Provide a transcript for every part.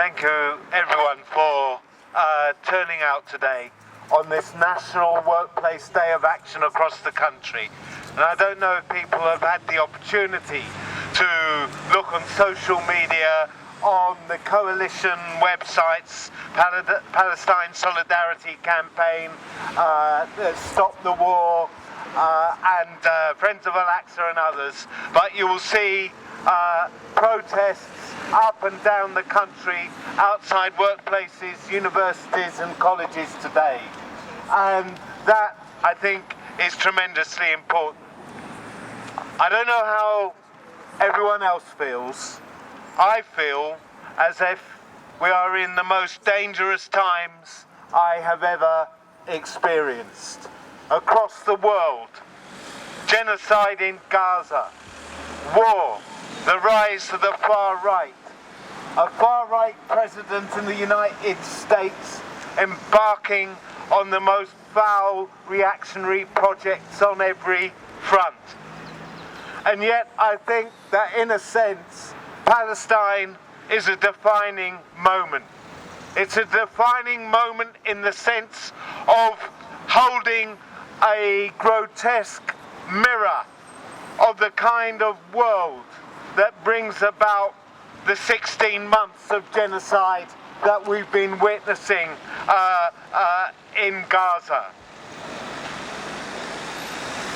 Thank you everyone for turning out today on this National Workplace Day of Action across the country. And I don't know if people have had the opportunity to look on social media, on the coalition websites, Palestine Solidarity Campaign, Stop the War, and Friends of Al-Aqsa and others, but you will see protests up and down the country, outside workplaces, universities and colleges today. And that, I think, is tremendously important. I don't know how everyone else feels. I feel as if we are in the most dangerous times I have ever experienced. Across the world, genocide in Gaza, war, the rise of the far right, a far-right president in the United States embarking on the most foul reactionary projects on every front. And yet I think that in a sense, Palestine is a defining moment. It's a defining moment in the sense of holding a grotesque mirror of the kind of world that brings about the 16 months of genocide that we've been witnessing in Gaza.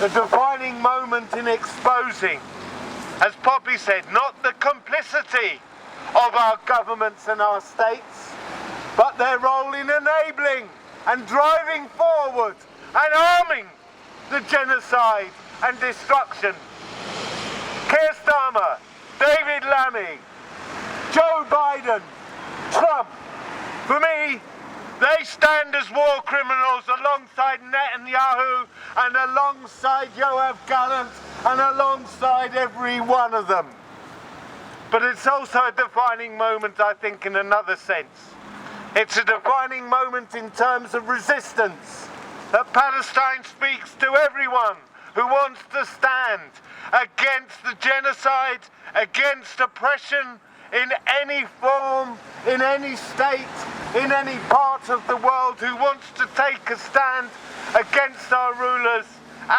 A defining moment in exposing, as Poppy said, not the complicity of our governments and our states, but their role in enabling and driving forward and arming the genocide and destruction. Keir Starmer, David Lammy, Joe Biden, Trump, for me, they stand as war criminals alongside Netanyahu and alongside Yoav Gallant and alongside every one of them. But it's also a defining moment, I think, in another sense. It's a defining moment in terms of resistance, that Palestine speaks to everyone who wants to stand against the genocide, against oppression in any form, in any state, in any part of the world, who wants to take a stand against our rulers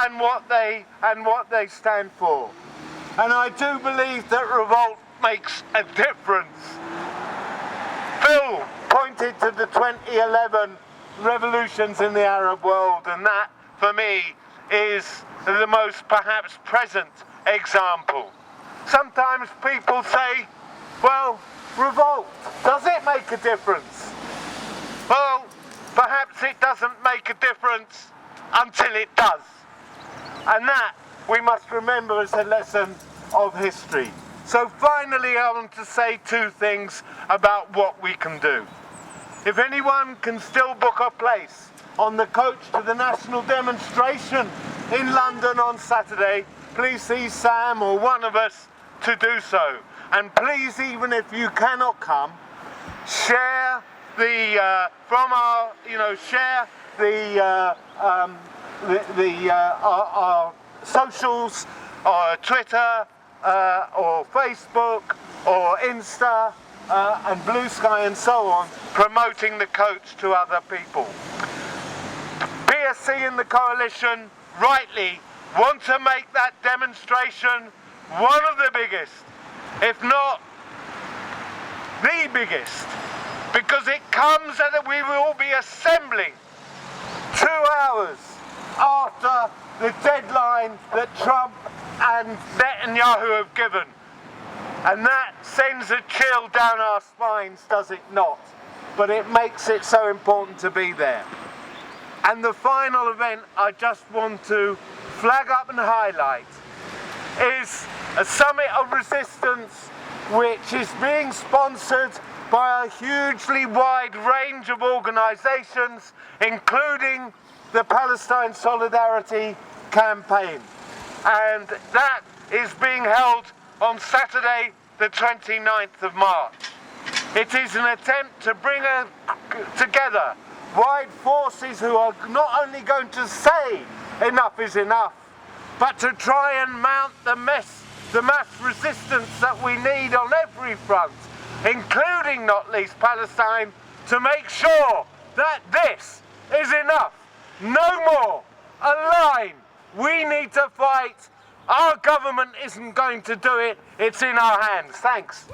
and what they stand for. And I do believe that revolt makes a difference. Phil pointed to the 2011 revolutions in the Arab world, and that, for me, is the most perhaps present example. Sometimes people say, well, revolt, does it make a difference? Well, perhaps it doesn't make a difference until it does. And that we must remember as a lesson of history. So finally, I want to say two things about what we can do. If anyone can still book a place on the coach to the national demonstration in London on Saturday, please see Sam or one of us to do so. And please, even if you cannot come, share the our socials, or Twitter, or Facebook, or Insta, and Blue Sky and so on, promoting the coach to other people. PSC and the coalition rightly want to make that demonstration one of the biggest, if not the biggest, because it comes that we will be assembling 2 hours after the deadline that Trump and Netanyahu have given. And that sends a chill down our spines, does it not? But it makes it so important to be there. And the final event I just want to flag up and highlight is a summit of resistance which is being sponsored by a hugely wide range of organisations, including the Palestine Solidarity Campaign. And that is being held on Saturday, the 29th of March. It is an attempt to bring together wide forces who are not only going to say enough is enough, but to try and mount the mass resistance that we need on every front including not least Palestine, to make sure that this is enough. No more. A line. We need to fight. Our government isn't going to do it. It's in our hands. Thanks.